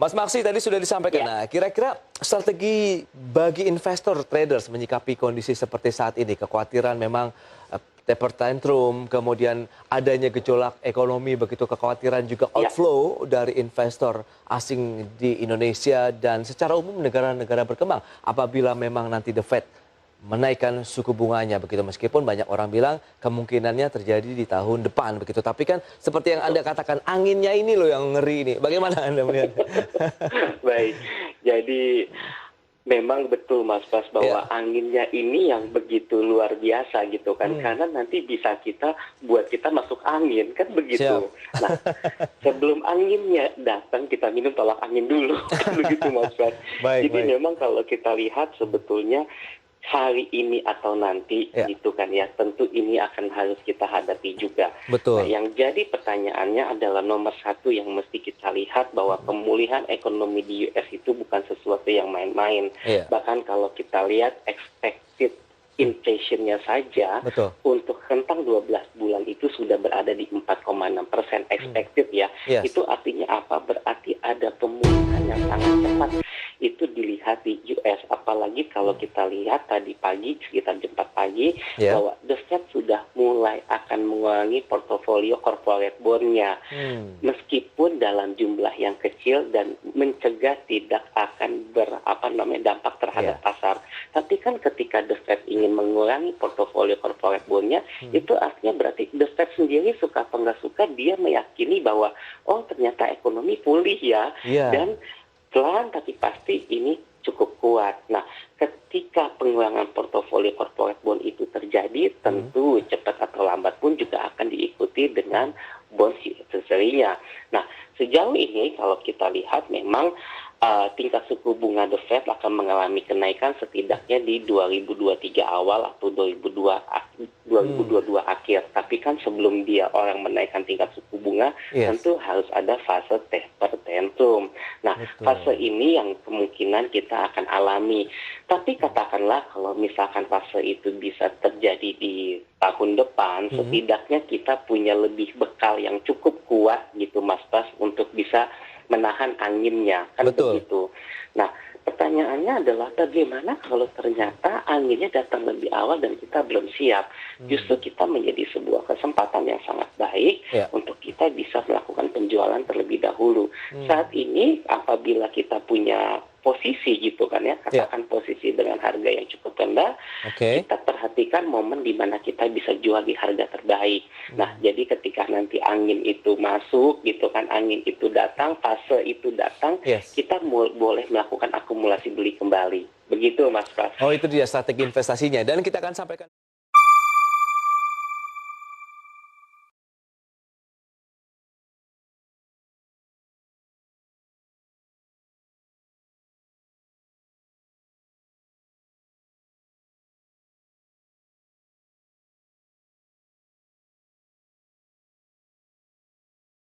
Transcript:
Mas Maksi tadi sudah disampaikan. Ya. Nah, kira-kira strategi bagi investor traders menyikapi kondisi seperti saat ini, kekhawatiran memang taper tantrum, kemudian adanya gejolak ekonomi, begitu kekhawatiran juga Ya. outflow dari investor asing di Indonesia dan secara umum negara-negara berkembang apabila memang nanti The Fed menaikkan suku bunganya begitu, meskipun banyak orang bilang kemungkinannya terjadi di tahun depan begitu, tapi kan seperti yang Anda katakan anginnya ini loh yang ngeri ini. Bagaimana Anda melihat? Baik, jadi memang betul Mas Bas bahwa Ya. anginnya ini yang begitu luar biasa gitu kan, karena nanti bisa buat kita masuk angin kan begitu. Siap. Nah, sebelum anginnya datang kita minum tolak angin dulu kan begitu Mas Bas. Baik, Jadi baik. memang kalau kita lihat sebetulnya hari ini atau nanti Ya. gitu kan ya, tentu ini akan harus kita hadapi juga. Betul. Nah, yang jadi pertanyaannya adalah nomor satu yang mesti kita lihat bahwa pemulihan ekonomi di US itu bukan sesuatu yang main-main. Iya. Bahkan kalau kita lihat expected inflation-nya saja Betul. untuk rentang 12 bulan itu sudah berada di 4,6% expected ya. Yes. Itu artinya apa? Berarti ada pemulihan yang sangat cepat itu dilihat di US. Apalagi kalau kita lihat tadi pagi sekitar jam 4 pagi Ya. bahwa The Fed sudah mulai akan mengurangi portofolio corporate bond-nya. Meskipun dalam jumlah yang kecil dan mencegah tidak akan dampak terhadap pasar. Tapi kan ketika The Fed ingin mengurangi portofolio corporate bond-nya, itu artinya berarti The Fed sendiri suka apa nggak suka dia meyakini bahwa oh ternyata ekonomi pulih ya, Iya. dan pelan tapi pasti ini cukup kuat. Nah, ketika pengurangan portofolio corporate bond itu terjadi, tentu cepat atau lambat pun juga akan diikuti dengan bond treasury-nya. Nah, sejauh ini kalau kita lihat memang tingkat suku bunga The Fed akan mengalami kenaikan setidaknya di 2023 awal atau 2022 akhir. Tapi kan sebelum orang menaikkan tingkat suku bunga, Yes. tentu harus ada fase taper tantrum. Nah, Betul. fase ini yang kemungkinan kita akan alami. Tapi katakanlah kalau misalkan fase itu bisa terjadi di tahun depan, setidaknya kita punya lebih bekal yang cukup kuat gitu Mas Bas untuk bisa menahan anginnya, kan Betul. begitu. Nah, pertanyaannya adalah bagaimana kalau ternyata anginnya datang lebih awal dan kita belum siap. Justru kita menjadi sebuah kesempatan yang sangat baik Ya. untuk kita bisa melakukan penjualan terlebih dahulu. Saat ini apabila kita punya posisi gitu kan ya, katakan posisi dengan harga yang cukup rendah, Oke. kita perhatikan momen di mana kita bisa jual di harga terbaik. Nah, jadi ketika nanti angin itu masuk gitu kan, angin itu datang, fase itu datang, Yes. kita boleh melakukan akumulasi beli kembali. Begitu Mas Pras. Oh, itu dia strategi investasinya dan kita akan sampaikan